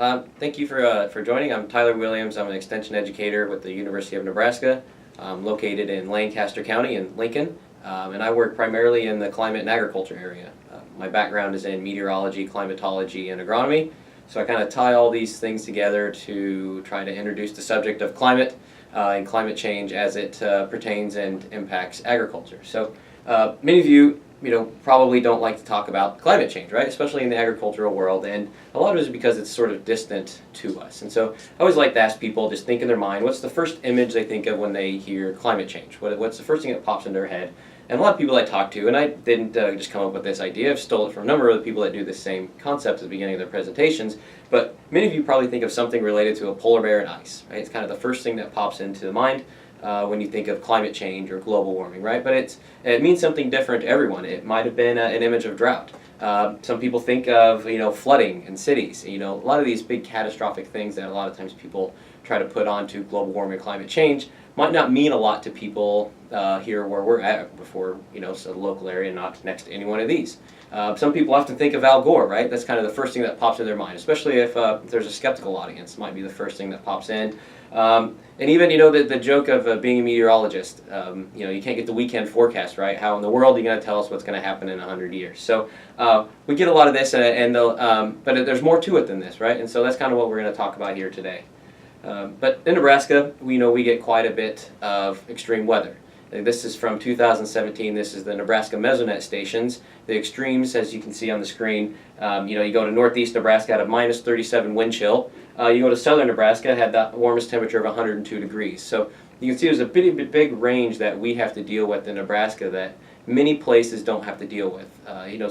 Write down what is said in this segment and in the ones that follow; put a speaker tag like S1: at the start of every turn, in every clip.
S1: Thank you for joining. I'm Tyler Williams. I'm an extension educator with the University of Nebraska. I'm located in Lancaster County in Lincoln, and I work primarily in the climate and agriculture area. My background is in meteorology, climatology, and agronomy, so I kind of tie all these things together to try to introduce the subject of climate and climate change as it pertains and impacts agriculture. So many of you probably don't like to talk about climate change, right? Especially in the agricultural world, and a lot of it is because it's sort of distant to us. And so I always like to ask people, just think in their mind, what's the first image they think of when they hear climate change? What's the first thing that pops into their head? And a lot of people I talk to, and I didn't just come up with this idea, I've stole it from a number of the people that do the same concept at the beginning of their presentations, but many of you probably think of something related to a polar bear and ice, right? It's kind of the first thing that pops into the mind when you think of climate change or global warming, right? But it means something different to everyone. It might have been an image of drought. Some people think of flooding in cities. A lot of these big catastrophic things that a lot of times people try to put onto global warming or climate change might not mean a lot to people here where we're at before, so the local area, not next to any one of these. Some people often think of Al Gore, right? That's kind of the first thing that pops in their mind, especially if there's a skeptical audience. Might be the first thing that pops in. And even, the joke of being a meteorologist, you can't get the weekend forecast, right? How in the world are you going to tell us what's going to happen in 100 years? So we get a lot of this, but there's more to it than this, right? And so that's kind of what we're going to talk about here today. But in Nebraska, we get quite a bit of extreme weather. This is from 2017. This is the Nebraska Mesonet stations. The extremes, as you can see on the screen, you go to northeast Nebraska at a minus 37 wind chill. You go to southern Nebraska, had the warmest temperature of 102 degrees. So you can see there's a big range that we have to deal with in Nebraska that many places don't have to deal with.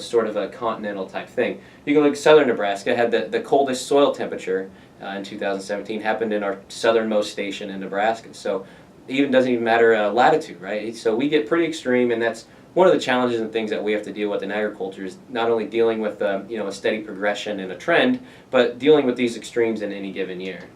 S1: Sort of a continental type thing. You go look at southern Nebraska, had the coldest soil temperature in 2017, happened in our southernmost station in Nebraska. So it doesn't even matter latitude, right? So we get pretty extreme, and that's one of the challenges and things that we have to deal with in agriculture is not only dealing with a steady progression and a trend, but dealing with these extremes in any given year.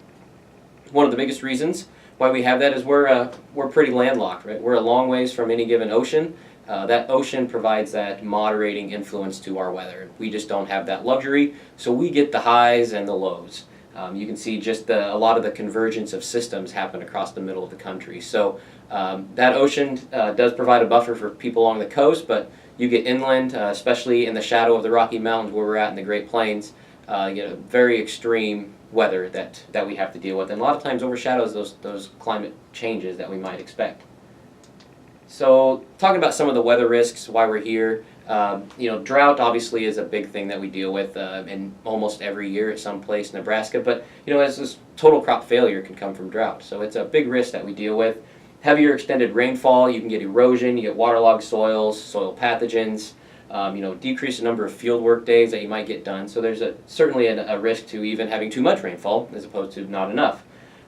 S1: One of the biggest reasons why we have that is we're pretty landlocked, right? We're a long ways from any given ocean. That ocean provides that moderating influence to our weather. We just don't have that luxury, so we get the highs and the lows. You can see just a lot of the convergence of systems happen across the middle of the country. So that ocean does provide a buffer for people along the coast, but you get inland, especially in the shadow of the Rocky Mountains where we're at in the Great Plains, very extreme weather that we have to deal with, and a lot of times overshadows those climate changes that we might expect. So talking about some of the weather risks, why we're here, drought obviously is a big thing that we deal with in almost every year at some place in Nebraska, but as this total crop failure can come from drought. So it's a big risk that we deal with. Heavier extended rainfall, you can get erosion, you get waterlogged soils, soil pathogens, decrease the number of field work days that you might get done. So there's certainly a risk to even having too much rainfall as opposed to not enough.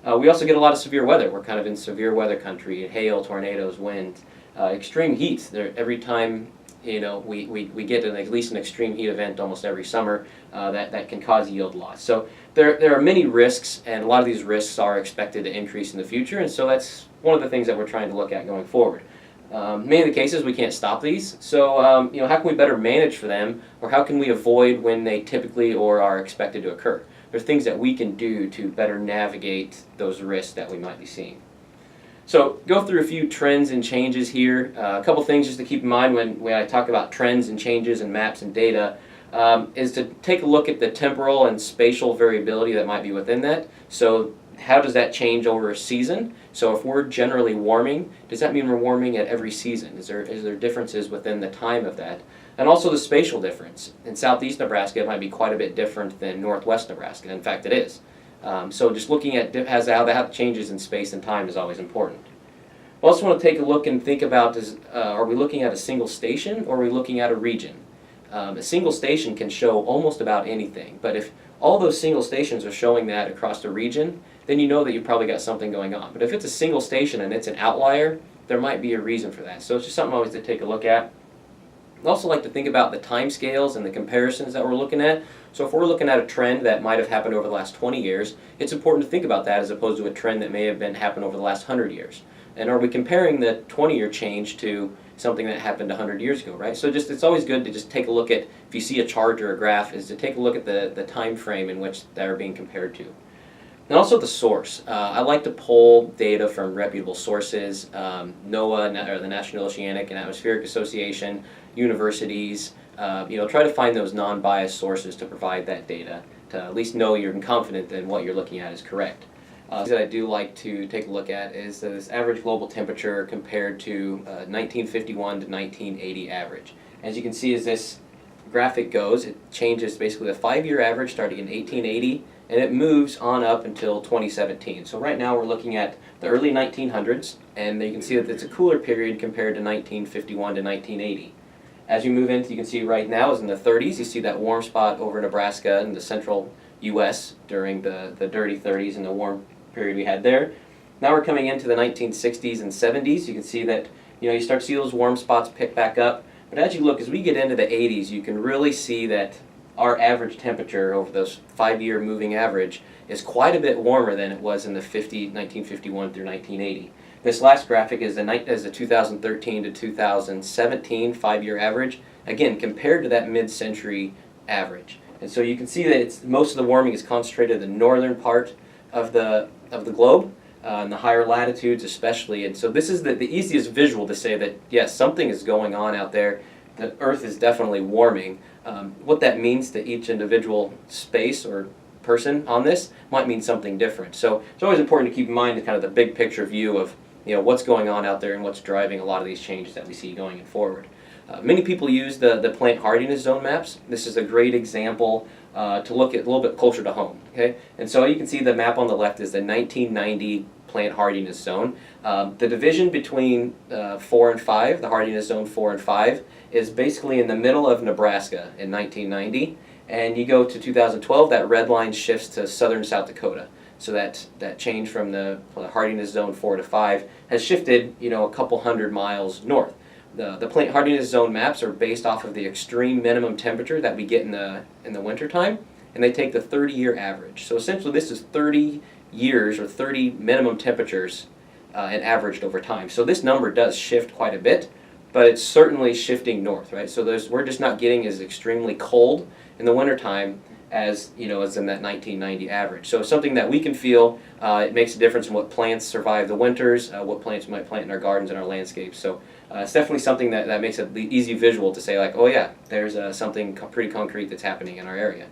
S1: We also get a lot of severe weather. We're kind of in severe weather country, hail, tornadoes, wind, extreme heat. Every time we get at least an extreme heat event almost every summer that can cause yield loss. So there are many risks, and a lot of these risks are expected to increase in the future, and so that's one of the things that we're trying to look at going forward. Many of the cases we can't stop these, so how can we better manage for them, or how can we avoid when they typically or are expected to occur? There's things that we can do to better navigate those risks that we might be seeing. So go through a few trends and changes here. A couple things just to keep in mind when I talk about trends and changes and maps and data is to take a look at the temporal and spatial variability that might be within that. So how does that change over a season? So if we're generally warming, does that mean we're warming at every season? Is there differences within the time of that? And also the spatial difference. In southeast Nebraska, it might be quite a bit different than northwest Nebraska. In fact, it is. So just looking at how that changes in space and time is always important. We also want to take a look and think about, are we looking at a single station or are we looking at a region? A single station can show almost about anything, but if all those single stations are showing that across the region, then you know that you've probably got something going on. But if it's a single station and it's an outlier, there might be a reason for that. So it's just something always to take a look at. I'd also like to think about the time scales and the comparisons that we're looking at. So if we're looking at a trend that might have happened over the last 20 years, it's important to think about that as opposed to a trend that may have happened over the last 100 years. And are we comparing the 20-year change to something that happened 100 years ago, right? So it's always good to just take a look at, if you see a chart or a graph, is to take a look at the time frame in which they're being compared to. And also the source. I like to pull data from reputable sources, NOAA, or the National Oceanic and Atmospheric Association, universities, try to find those non-biased sources to provide that data, to at least know you're confident that what you're looking at is correct. That I do like to take a look at is this average global temperature compared to 1951 to 1980 average. As you can see, as this graphic goes, it changes basically the 5-year average starting in 1880, and it moves on up until 2017. So right now we're looking at the early 1900s, and you can see that it's a cooler period compared to 1951 to 1980. As you move into, you can see right now is in the 30s, you see that warm spot over Nebraska and the central U.S. during the dirty 30s and the warm period we had there. Now we're coming into the 1960s and 70s. You can see that you start to see those warm spots pick back up. But as you look, as we get into the 80s, you can really see that our average temperature over those 5-year moving average is quite a bit warmer than it was in the 1951 through 1980. This last graphic is the 2013 to 2017 5-year average, again compared to that mid-century average. And so you can see that most of the warming is concentrated in the northern part of the globe, in the higher latitudes especially. And so this is the easiest visual to say that yes, something is going on out there. The Earth is definitely warming. What that means to each individual space or person on this might mean something different. So it's always important to keep in mind kind of the big picture view of what's going on out there and what's driving a lot of these changes that we see going forward. Many people use the plant hardiness zone maps. This is a great example to look at a little bit closer to home. Okay, and so you can see the map on the left is the 1990 plant hardiness zone. The division between 4 and 5, the hardiness zone 4 and 5, is basically in the middle of Nebraska in 1990. And you go to 2012, that red line shifts to southern South Dakota. So that change from the hardiness zone 4 to 5 has shifted a couple hundred miles north. The plant hardiness zone maps are based off of the extreme minimum temperature that we get in the wintertime, and they take the 30-year average. So essentially this is 30 years or 30 minimum temperatures and averaged over time. So this number does shift quite a bit, but it's certainly shifting north, right? So we're just not getting as extremely cold in the wintertime as as in that 1990 average. So something that we can feel, it makes a difference in what plants survive the winters, what plants we might plant in our gardens and our landscapes. So it's definitely something that makes it easy visual to say like, oh yeah, there's something pretty concrete that's happening in our area.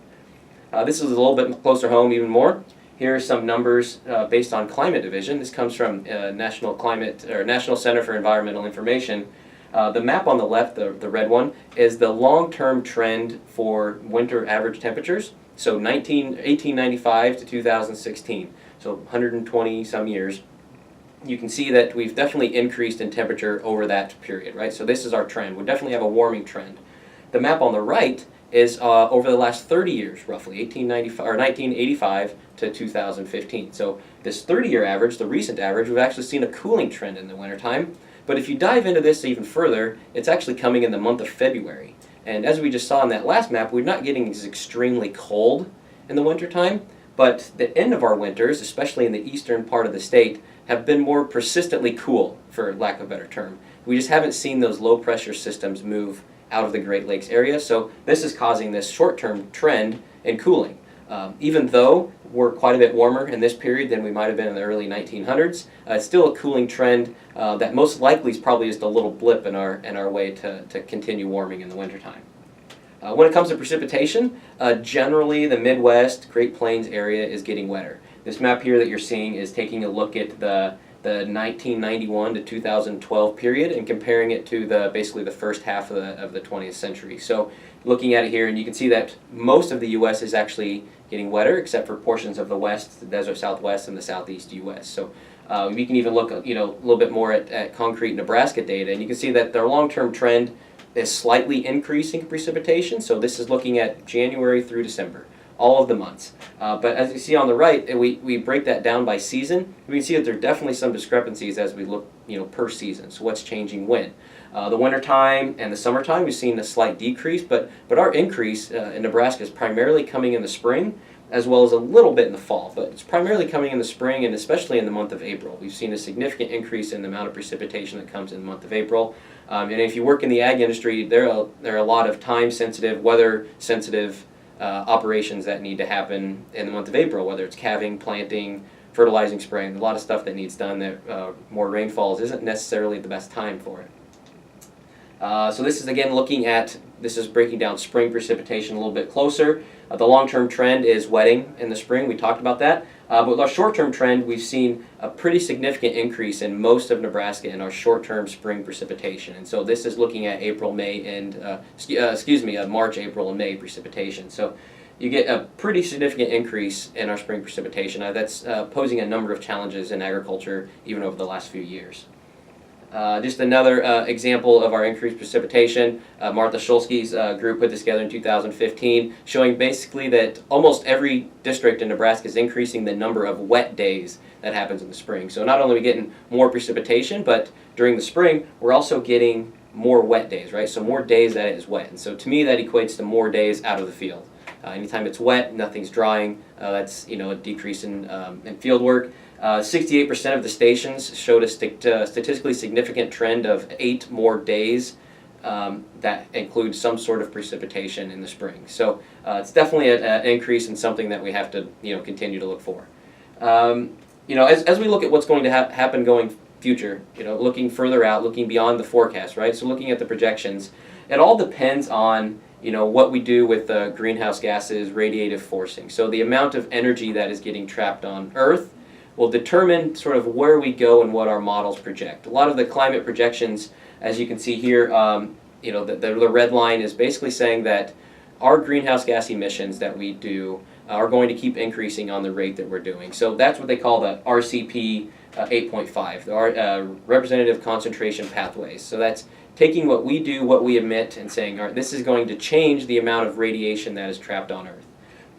S1: This is a little bit closer home even more. Here are some numbers based on climate division. This comes from National Center for Environmental Information. The map on the left, the red one, is the long-term trend for winter average temperatures. So 1895 to 2016, so 120 some years. You can see that we've definitely increased in temperature over that period, right? So this is our trend. We definitely have a warming trend. The map on the right is over the last 30 years, roughly 1985 to 2015. So this 30-year average, the recent average, we've actually seen a cooling trend in the wintertime. But if you dive into this even further, it's actually coming in the month of February. And as we just saw in that last map, we're not getting as extremely cold in the wintertime, but the end of our winters, especially in the eastern part of the state, have been more persistently cool, for lack of a better term. We just haven't seen those low pressure systems move out of the Great Lakes area, so this is causing this short-term trend in cooling. Even though we're quite a bit warmer in this period than we might have been in the early 1900s, it's still a cooling trend that most likely is probably just a little blip in our way to continue warming in the wintertime. When it comes to precipitation, generally the Midwest, Great Plains area is getting wetter. This map here that you're seeing is taking a look at the 1991 to 2012 period and comparing it to basically the first half of the 20th century. So looking at it here, and you can see that most of the U.S. is actually getting wetter, except for portions of the West, the desert Southwest, and the Southeast U.S. So we can even look a little bit more at concrete Nebraska data, and you can see that their long-term trend is slightly increasing precipitation. So this is looking at January through December, all of the months. But as you see on the right, we break that down by season. We can see that there are definitely some discrepancies as we look per season. So what's changing when? The wintertime and the summertime, we've seen a slight decrease, but our increase in Nebraska is primarily coming in the spring, as well as a little bit in the fall, but it's primarily coming in the spring and especially in the month of April. We've seen a significant increase in the amount of precipitation that comes in the month of April. And if you work in the ag industry, there are a lot of time-sensitive, weather-sensitive operations that need to happen in the month of April, whether it's calving, planting, fertilizing, spraying, a lot of stuff that needs done that more rainfalls isn't necessarily the best time for it. So this is again this is breaking down spring precipitation a little bit closer. The long-term trend is wetting in the spring, we talked about that. But with our short-term trend, we've seen a pretty significant increase in most of Nebraska in our short-term spring precipitation. And so this is looking at April, May, and March, April, and May precipitation. So you get a pretty significant increase in our spring precipitation. That's posing a number of challenges in agriculture even over the last few years. Just another example of our increased precipitation, Martha Shulsky's group put this together in 2015, showing basically that almost every district in Nebraska is increasing the number of wet days that happens in the spring. So not only are we getting more precipitation, but during the spring, we're also getting more wet days, right? So more days that it is wet. And so to me, that equates to more days out of the field. Anytime it's wet, nothing's drying, that's a decrease in field work. 68% of the stations showed a statistically significant trend of 8 more days that include some sort of precipitation in the spring. So it's definitely an increase in something that we have to continue to look for. As we look at what's going to happen going future, looking further out, looking beyond the forecast, right? So looking at the projections, it all depends on what we do with greenhouse gases, radiative forcing. So the amount of energy that is getting trapped on Earth will determine sort of where we go and what our models project. A lot of the climate projections, as you can see here, the red line is basically saying that our greenhouse gas emissions that we do are going to keep increasing on the rate that we're doing. So that's what they call the RCP 8.5, the representative concentration pathways. So that's taking what we do, what we emit, and saying, all right, this is going to change the amount of radiation that is trapped on Earth.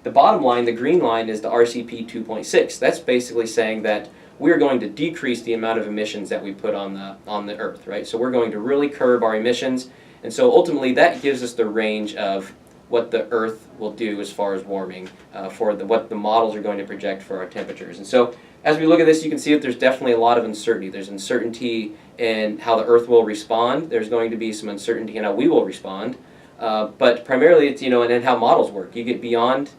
S1: The bottom line, the green line, is the RCP 2.6. That's basically saying that we're going to decrease the amount of emissions that we put on the Earth, right? So we're going to really curb our emissions, and so ultimately that gives us the range of what the Earth will do as far as warming, what the models are going to project for our temperatures. And so as we look at this, you can see that there's definitely a lot of uncertainty. There's uncertainty in how the Earth will respond. There's going to be some uncertainty in how we will respond, but primarily it's and how models work. You get beyond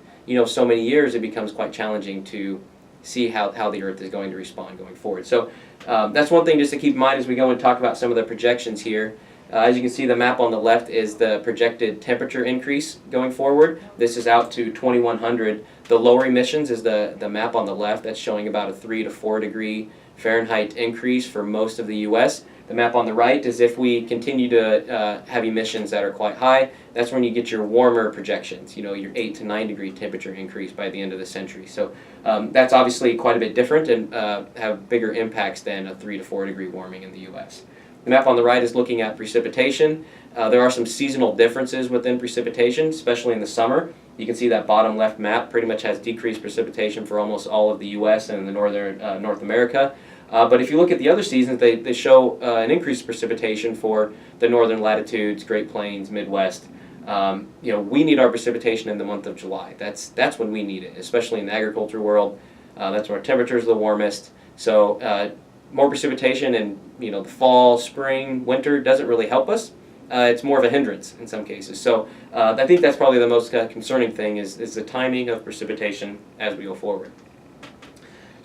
S1: so many years, it becomes quite challenging to see how the Earth is going to respond going forward. So that's one thing just to keep in mind as we go and talk about some of the projections here. As you can see, the map on the left is the projected temperature increase going forward. This is out to 2100. The lower emissions is the map on the left. That's showing about a 3 to 4 degree Fahrenheit increase for most of the U.S. The map on the right is if we continue to have emissions that are quite high, that's when you get your warmer projections, your 8 to 9 degree temperature increase by the end of the century. So that's obviously quite a bit different and have bigger impacts than a 3 to 4 degree warming in the U.S. The map on the right is looking at precipitation. There are some seasonal differences within precipitation, especially in the summer. You can see that bottom left map pretty much has decreased precipitation for almost all of the U.S. and the northern North America. But if you look at the other seasons, they show an increased precipitation for the northern latitudes, Great Plains, Midwest. We need our precipitation in the month of July. That's when we need it, especially in the agriculture world. That's when our temperatures are the warmest. So more precipitation in the fall, spring, winter doesn't really help us. It's more of a hindrance in some cases. So I think that's probably the most concerning thing is the timing of precipitation as we go forward.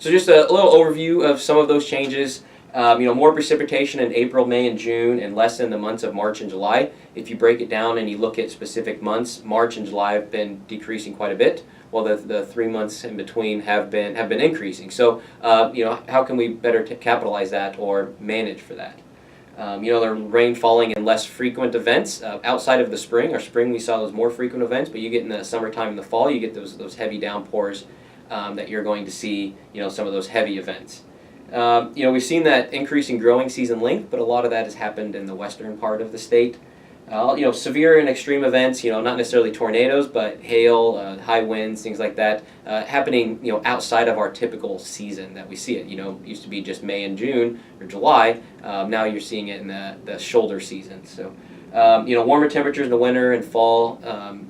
S1: So just a little overview of some of those changes. More precipitation in April, May, and June, and less in the months of March and July. If you break it down and you look at specific months, March and July have been decreasing quite a bit, while the 3 months in between have been increasing. So how can we better capitalize that or manage for that? The rain falling in less frequent events outside of the spring. Our spring we saw those more frequent events, but you get in the summertime and the fall, you get those heavy downpours that you're going to see. Some of those heavy events. We've seen that increase in growing season length, but a lot of that has happened in the western part of the state. Severe and extreme events, not necessarily tornadoes, but hail, high winds, things like that, happening, outside of our typical season that we see it. Used to be just May and June or July. Now you're seeing it in the shoulder season. So, warmer temperatures in the winter and fall,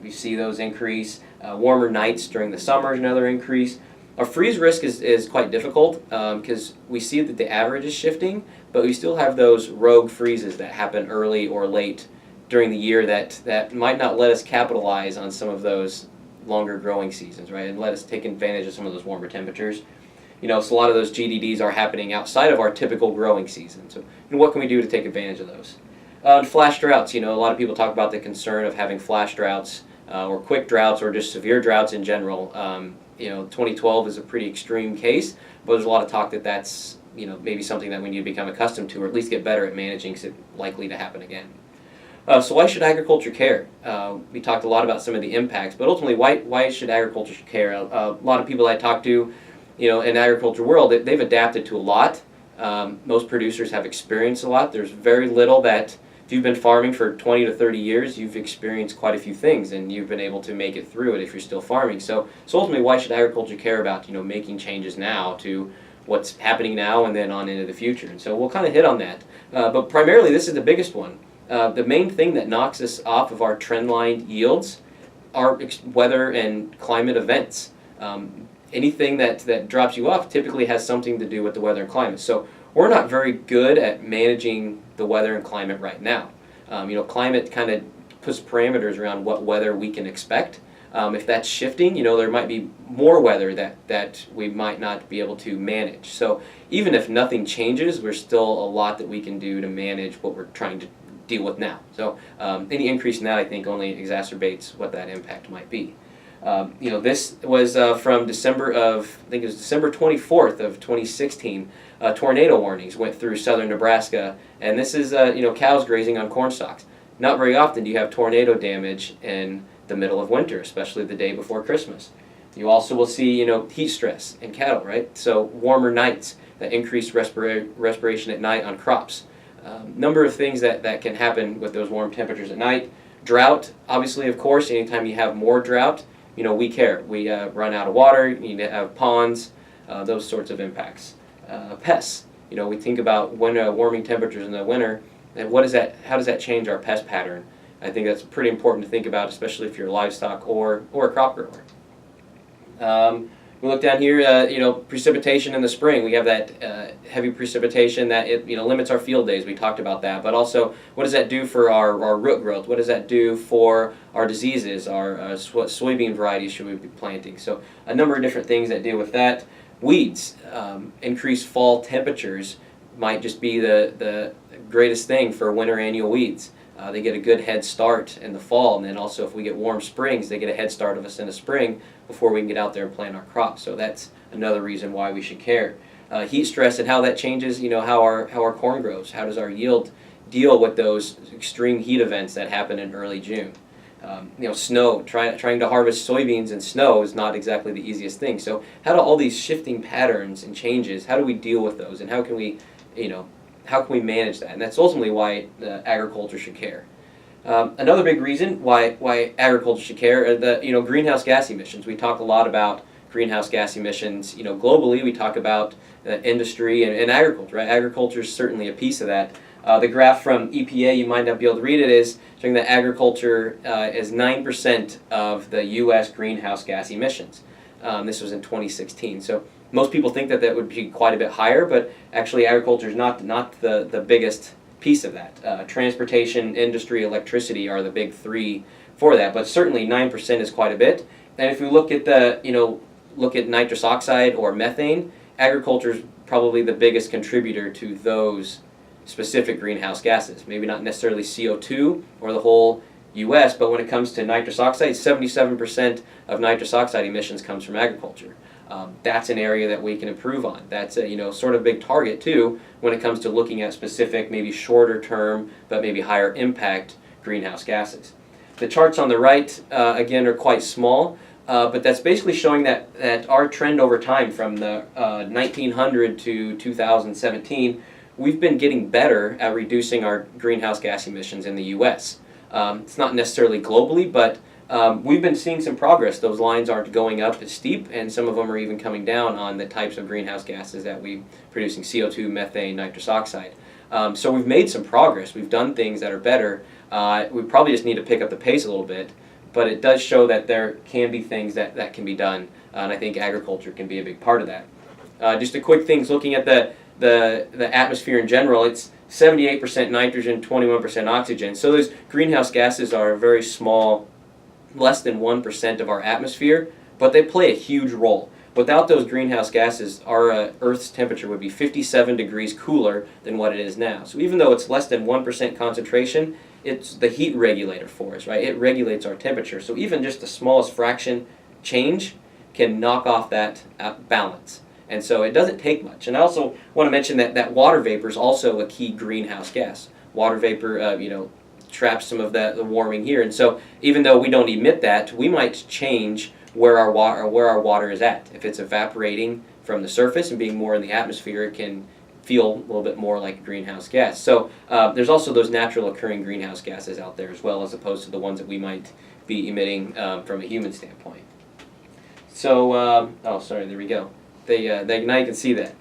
S1: we see those increase. Warmer nights during the summer is another increase. Our freeze risk is quite difficult because we see that the average is shifting, but we still have those rogue freezes that happen early or late during the year that might not let us capitalize on some of those longer growing seasons, right, and let us take advantage of some of those warmer temperatures. So a lot of those GDDs are happening outside of our typical growing season. So what can we do to take advantage of those? Flash droughts, a lot of people talk about the concern of having flash droughts or quick droughts or just severe droughts in general. 2012 is a pretty extreme case, but there's a lot of talk that that's maybe something that we need to become accustomed to, or at least get better at managing, because it's likely to happen again. So why should agriculture care? We talked a lot about some of the impacts, but ultimately, why should agriculture care? A lot of people I talk to, in the agriculture world, they've adapted to a lot. Most producers have experienced a lot. There's very little that, if you've been farming for 20 to 30 years, you've experienced quite a few things, and you've been able to make it through it if you're still farming. So ultimately, why should agriculture care about, making changes now to what's happening now and then on into the future? And so we'll kind of hit on that. But primarily, this is the biggest one. The main thing that knocks us off of our trendline yields are weather and climate events. Anything that drops you off typically has something to do with the weather and climate. So we're not very good at managing the weather and climate right now. Climate kind of puts parameters around what weather we can expect. If that's shifting, there might be more weather that we might not be able to manage. So even if nothing changes, there's still a lot that we can do to manage what we're trying to deal with now. So any increase in that, I think, only exacerbates what that impact might be. This was from December 24th of 2016. Tornado warnings went through southern Nebraska, and this is cows grazing on corn stalks. Not very often do you have tornado damage in the middle of winter, especially the day before Christmas. You also will see heat stress in cattle, right? So warmer nights, that increased respiration at night on crops. Number of things that can happen with those warm temperatures at night. Drought, obviously, of course, anytime you have more drought, we care. We run out of water, you need to have ponds, those sorts of impacts. Pests, we think about when warming temperatures in the winter, and how does that change our pest pattern? I think that's pretty important to think about, especially if you're a livestock or a crop grower. We look down here, precipitation in the spring. We have that heavy precipitation that limits our field days. We talked about that. But also, what does that do for our root growth? What does that do for our diseases? What soybean varieties should we be planting? So a number of different things that deal with that. Weeds, increased fall temperatures might just be the greatest thing for winter annual weeds. They get a good head start in the fall, and then also if we get warm springs, they get a head start of us in the spring before we can get out there and plant our crops. So that's another reason why we should care. Heat stress and how that changes, how our corn grows. How does our yield deal with those extreme heat events that happen in early June? Snow, trying to harvest soybeans in snow is not exactly the easiest thing. So how do all these shifting patterns and changes, how do we deal with those, and how can we manage that? And that's ultimately why agriculture should care. Another big reason why agriculture should care are the greenhouse gas emissions. We talk a lot about greenhouse gas emissions. Globally, we talk about industry and agriculture. Right? Agriculture is certainly a piece of that. The graph from EPA, you might not be able to read it, is showing that agriculture is 9% of the U.S. greenhouse gas emissions. This was in 2016. So most people think that would be quite a bit higher, but actually agriculture is not the biggest piece of that. Transportation, industry, electricity are the big three for that, but certainly 9% is quite a bit. And if we look at look at nitrous oxide or methane, agriculture is probably the biggest contributor to those specific greenhouse gases. Maybe not necessarily CO2 or the whole U.S., but when it comes to nitrous oxide, 77% of nitrous oxide emissions comes from agriculture. That's an area that we can improve on. That's a sort of big target too when it comes to looking at specific, maybe shorter term, but maybe higher impact greenhouse gases. The charts on the right, again, are quite small, but that's basically showing that our trend over time from the 1900 to 2017, we've been getting better at reducing our greenhouse gas emissions in the U.S. It's not necessarily globally, but we've been seeing some progress. Those lines aren't going up as steep, and some of them are even coming down on the types of greenhouse gases that we producing: CO2, methane, nitrous oxide. So we've made some progress. We've done things that are better. We probably just need to pick up the pace a little bit, but it does show that there can be things that can be done, and I think agriculture can be a big part of that. Just a quick things looking at the atmosphere in general. It's 78% nitrogen, 21% oxygen. So those greenhouse gases are a very small, less than 1% of our atmosphere, but they play a huge role. Without those greenhouse gases, our Earth's temperature would be 57 degrees cooler than what it is now. So even though it's less than 1% concentration, it's the heat regulator for us, right? It regulates our temperature. So even just the smallest fraction change can knock off that balance. And so it doesn't take much. And I also want to mention that water vapor is also a key greenhouse gas. Water vapor, traps some of the warming here. And so even though we don't emit that, we might change where our water is at. If it's evaporating from the surface and being more in the atmosphere, it can feel a little bit more like a greenhouse gas. So there's also those natural occurring greenhouse gases out there as well, as opposed to the ones that we might be emitting from a human standpoint. So, there we go. Now you can see that.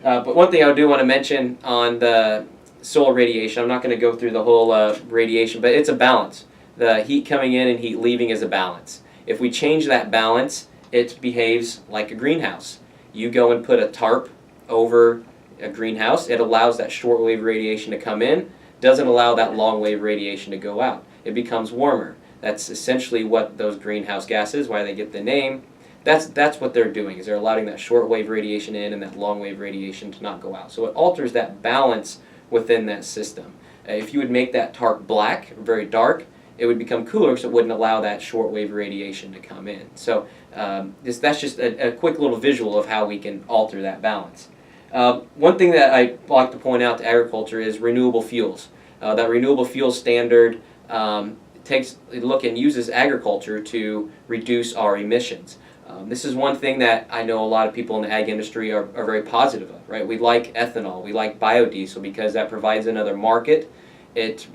S1: But one thing I do want to mention on the soil radiation, I'm not going to go through the whole radiation, but it's a balance. The heat coming in and heat leaving is a balance. If we change that balance, it behaves like a greenhouse. You go and put a tarp over a greenhouse, it allows that shortwave radiation to come in, doesn't allow that long-wave radiation to go out. It becomes warmer. That's essentially what those greenhouse gases, why they get the name. That's what they're doing, is they're allowing that short-wave radiation in and that long-wave radiation to not go out. So it alters that balance within that system. If you would make that tarp black, very dark, it would become cooler, so it wouldn't allow that short-wave radiation to come in. So that's just a quick little visual of how we can alter that balance. One thing that I like to point out to agriculture is renewable fuels. That renewable fuels standard takes a look and uses agriculture to reduce our emissions. This is one thing that I know a lot of people in the ag industry are very positive of, right? We like ethanol, we like biodiesel because that provides another market. It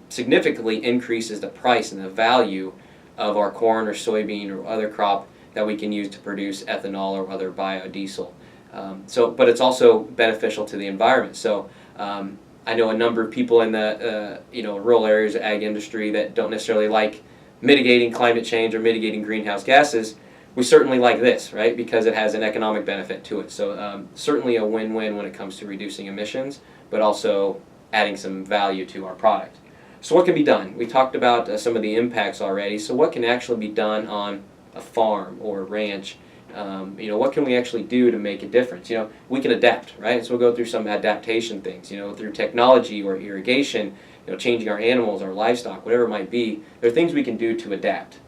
S1: significantly increases the price and the value of our corn or soybean or other crop that we can use to produce ethanol or other biodiesel. But it's also beneficial to the environment. So I know a number of people in the rural areas of ag industry that don't necessarily like mitigating climate change or mitigating greenhouse gases. We certainly like this, right, because it has an economic benefit to it. So certainly a win-win when it comes to reducing emissions, but also adding some value to our product. So what can be done? We talked about some of the impacts already. So what can actually be done on a farm or a ranch? What can we actually do to make a difference? We can adapt, right? So we'll go through some adaptation things, through technology or irrigation, changing our animals, our livestock, whatever it might be. There are things we can do to adapt.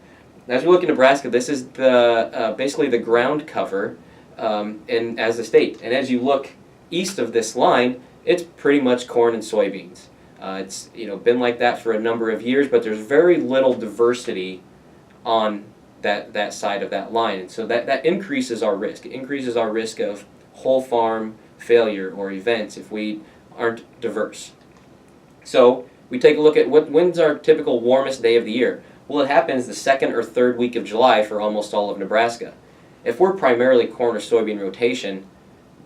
S1: As we look in Nebraska, this is basically the ground cover as a state. And as you look east of this line, it's pretty much corn and soybeans. It's been like that for a number of years, but there's very little diversity on that side of that line. And so that increases our risk. It increases our risk of whole farm failure or events if we aren't diverse. So we take a look at when's our typical warmest day of the year. Well, it happens the second or third week of July for almost all of Nebraska. If we're primarily corn or soybean rotation,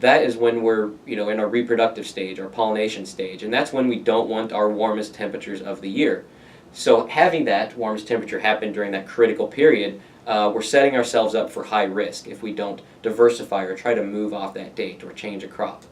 S1: that is when we're in our reproductive stage, our pollination stage, and that's when we don't want our warmest temperatures of the year. So having that warmest temperature happen during that critical period, we're setting ourselves up for high risk if we don't diversify or try to move off that date or change a crop.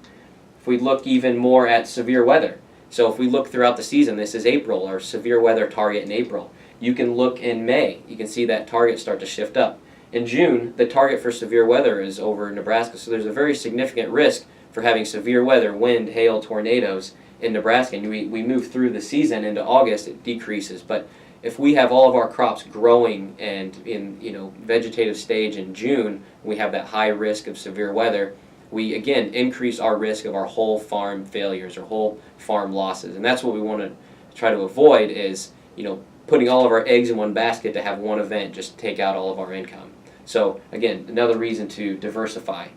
S1: If we look even more at severe weather, so if we look throughout the season, this is April, our severe weather target in April. You can look in May, you can see that target start to shift up. In June, the target for severe weather is over Nebraska, so there's a very significant risk for having severe weather, wind, hail, tornadoes in Nebraska. And we move through the season into August, it decreases. But if we have all of our crops growing and in vegetative stage in June, we have that high risk of severe weather, we again increase our risk of our whole farm failures or whole farm losses. And that's what we want to try to avoid is, putting all of our eggs in one basket to have one event just take out all of our income. So again, another reason to diversify.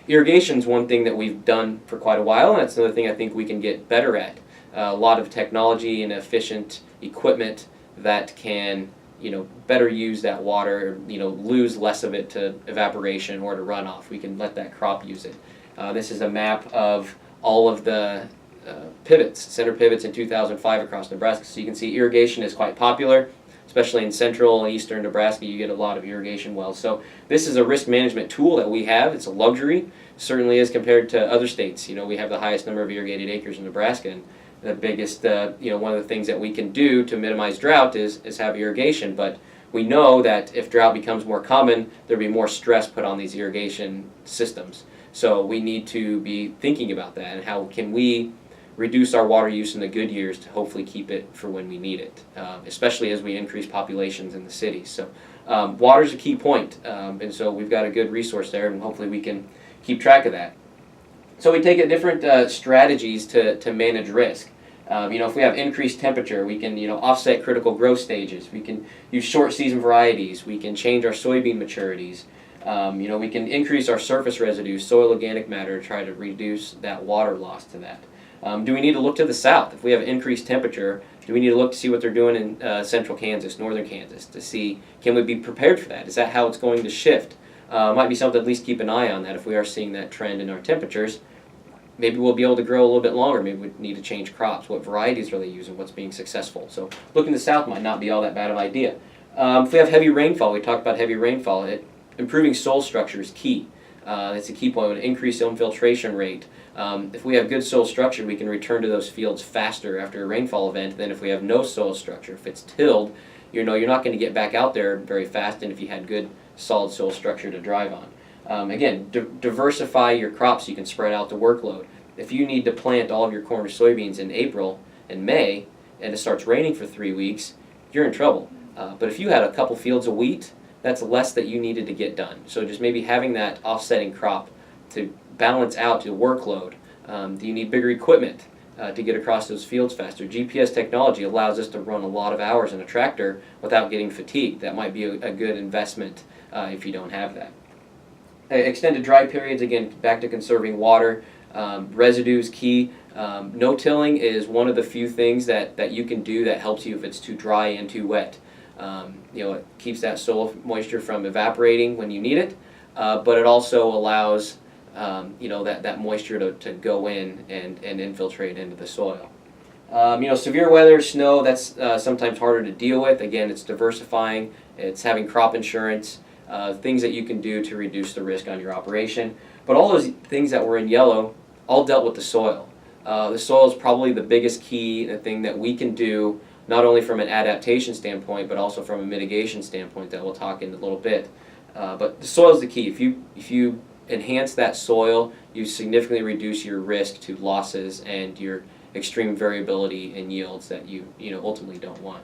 S1: Irrigation is one thing that we've done for quite a while, and that's another thing I think we can get better at. a lot of technology and efficient equipment that can better use that water, lose less of it to evaporation or to runoff. We can let that crop use it. This is a map of all of the center pivots in 2005 across Nebraska. So you can see irrigation is quite popular, especially in central and eastern Nebraska. You get a lot of irrigation wells. So this is a risk management tool that we have. It's a luxury, certainly is compared to other states. We have the highest number of irrigated acres in Nebraska, and the biggest, one of the things that we can do to minimize drought is have irrigation. But we know that if drought becomes more common, there'll be more stress put on these irrigation systems. So we need to be thinking about that and how can we reduce our water use in the good years to hopefully keep it for when we need it, especially as we increase populations in the cities. So water is a key point, and so we've got a good resource there, and hopefully we can keep track of that. So we take different strategies to manage risk. If we have increased temperature, we can offset critical growth stages. We can use short season varieties. We can change our soybean maturities. We can increase our surface residues, soil organic matter, to try to reduce that water loss to that. Do we need to look to the south? If we have increased temperature, do we need to look to see what they're doing in central Kansas, northern Kansas, to see, can we be prepared for that? Is that how it's going to shift? Might be something to at least keep an eye on that if we are seeing that trend in our temperatures. Maybe we'll be able to grow a little bit longer. Maybe we need to change crops. What varieties are they using? What's being successful? So looking to the south might not be all that bad of an idea. If we have heavy rainfall, we talked about heavy rainfall, improving soil structure is key. That's a key point. Increase infiltration rate. If we have good soil structure, we can return to those fields faster after a rainfall event than if we have no soil structure. If it's tilled, you're not going to get back out there very fast, and if you had good solid soil structure to drive on. Again, diversify your crops so you can spread out the workload. If you need to plant all of your corn or soybeans in April and May, and it starts raining for 3 weeks, you're in trouble. But if you had a couple fields of wheat, that's less that you needed to get done. So just maybe having that offsetting crop to balance out your workload. Do you need bigger equipment to get across those fields faster? GPS technology allows us to run a lot of hours in a tractor without getting fatigued. That might be a good investment if you don't have that. Extended dry periods, again, back to conserving water. Residues key. No-tilling is one of the few things that you can do that helps you if it's too dry and too wet. It keeps that soil moisture from evaporating when you need it, but it also allows that moisture to go in and infiltrate into the soil. Severe weather, snow, that's sometimes harder to deal with. Again, it's diversifying, it's having crop insurance, things that you can do to reduce the risk on your operation. But all those things that were in yellow all dealt with the soil. The soil is probably the biggest key, the thing that we can do, not only from an adaptation standpoint, but also from a mitigation standpoint that we'll talk in a little bit. But the soil is the key. If you enhance that soil, you significantly reduce your risk to losses and your extreme variability in yields that you ultimately don't want.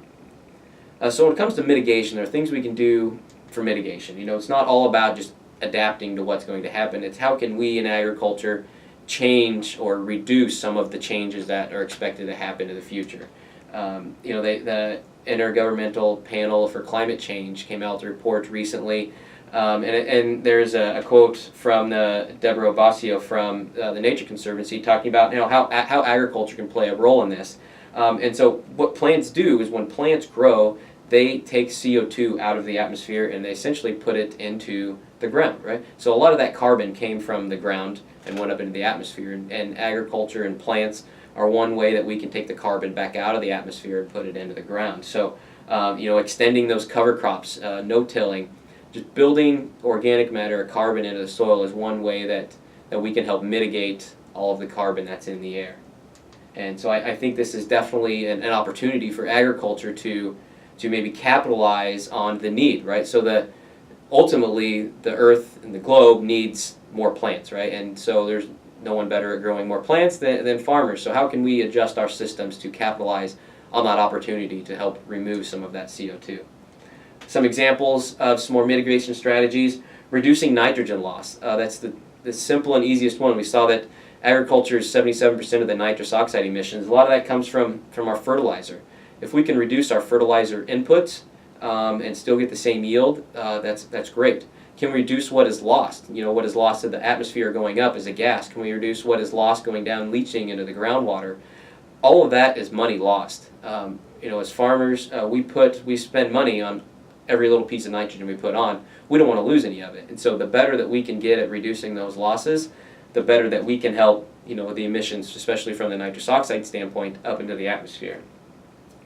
S1: So when it comes to mitigation, there are things we can do for mitigation. It's not all about just adapting to what's going to happen. It's how can we in agriculture change or reduce some of the changes that are expected to happen in the future. The Intergovernmental Panel for Climate Change came out with a report recently, and there's a quote from Deborah Ovasio from the Nature Conservancy talking about how agriculture can play a role in this. And so what plants do is when plants grow, they take CO2 out of the atmosphere and they essentially put it into the ground, right? So a lot of that carbon came from the ground and went up into the atmosphere, and agriculture and plants are one way that we can take the carbon back out of the atmosphere and put it into the ground. So, extending those cover crops, no-tilling, just building organic matter or carbon into the soil is one way that we can help mitigate all of the carbon that's in the air. And so I think this is definitely an opportunity for agriculture to maybe capitalize on the need, right? So ultimately the earth and the globe needs more plants, right? And so there's no one better at growing more plants than farmers. So how can we adjust our systems to capitalize on that opportunity to help remove some of that CO2? Some examples of some more mitigation strategies: reducing nitrogen loss. That's the simple and easiest one. We saw that agriculture is 77% of the nitrous oxide emissions. A lot of that comes from our fertilizer. If we can reduce our fertilizer inputs and still get the same yield, that's great. Can we reduce what is lost? What is lost to the atmosphere going up as a gas? Can we reduce what is lost going down, leaching into the groundwater? all of that is money lost. As farmers, we spend money on every little piece of nitrogen we put on. We don't want to lose any of it. And so the better that we can get at reducing those losses, the better that we can help, the emissions, especially from the nitrous oxide standpoint, up into the atmosphere.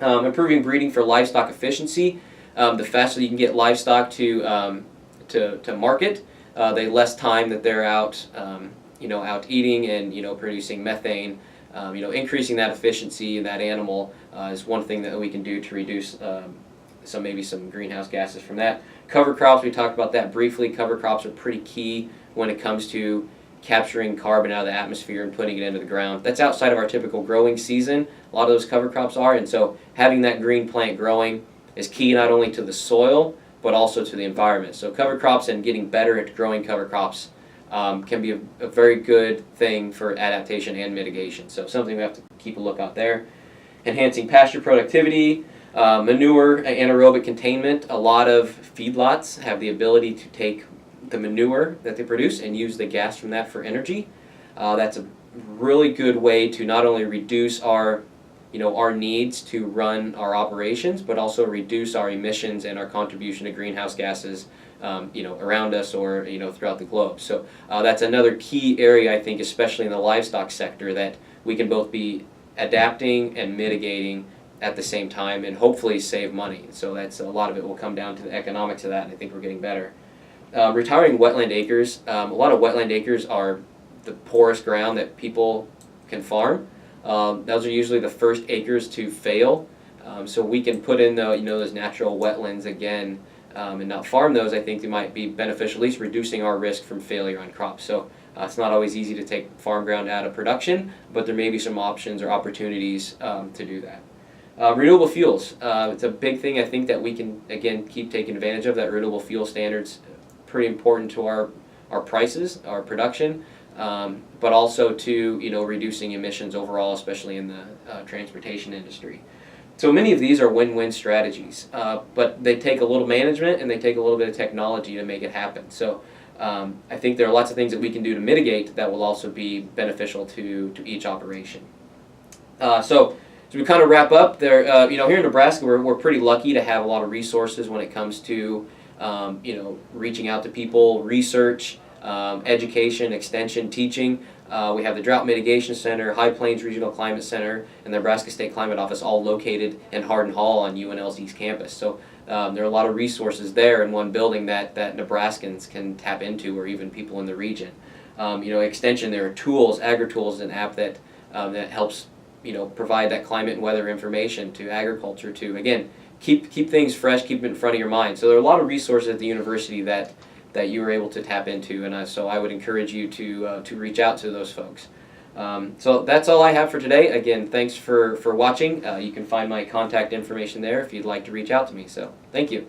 S1: Improving breeding for livestock efficiency. The faster you can get livestock to market, the less time that they're out, out eating and producing methane. Increasing that efficiency in that animal is one thing that we can do to reduce maybe some greenhouse gases from that. Cover crops, we talked about that briefly. Cover crops are pretty key when it comes to capturing carbon out of the atmosphere and putting it into the ground. That's outside of our typical growing season. A lot of those cover crops are, and so having that green plant growing is key not only to the soil but also to the environment. So cover crops and getting better at growing cover crops can be a very good thing for adaptation and mitigation. So something we have to keep a lookout there. Enhancing pasture productivity, manure, anaerobic containment. A lot of feedlots have the ability to take the manure that they produce and use the gas from that for energy. That's a really good way to not only reduce our needs to run our operations, but also reduce our emissions and our contribution to greenhouse gases around us or throughout the globe. So that's another key area, I think, especially in the livestock sector, that we can both be adapting and mitigating at the same time and hopefully save money. So that's a lot of it will come down to the economics of that, and I think we're getting better. Retiring wetland acres. A lot of wetland acres are the poorest ground that people can farm. Those are usually the first acres to fail. So we can put in those natural wetlands again and not farm those. I think it might be beneficial, at least reducing our risk from failure on crops. So it's not always easy to take farm ground out of production, but there may be some options or opportunities to do that. Renewable fuels. It's a big thing I think that we can, again, keep taking advantage of. That renewable fuel standard's pretty important to our prices, our production, but also to reducing emissions overall, especially in the transportation industry. So many of these are win-win strategies, but they take a little management and they take a little bit of technology to make it happen. So I think there are lots of things that we can do to mitigate that will also be beneficial to each operation. So as we kind of wrap up, there, here in Nebraska, we're pretty lucky to have a lot of resources when it comes to reaching out to people, research, education, extension, teaching. We have the Drought Mitigation Center, High Plains Regional Climate Center, and the Nebraska State Climate Office, all located in Hardin Hall on UNL's East Campus. So there are a lot of resources there in one building that Nebraskans can tap into, or even people in the region. Extension, there are tools. AgriTools is an app that helps provide that climate and weather information to agriculture to, again, keep things fresh, keep it in front of your mind. So there are a lot of resources at the university that you were able to tap into, and so I would encourage you to reach out to those folks. So that's all I have for today. Again, thanks for watching. You can find my contact information there if you'd like to reach out to me. So thank you.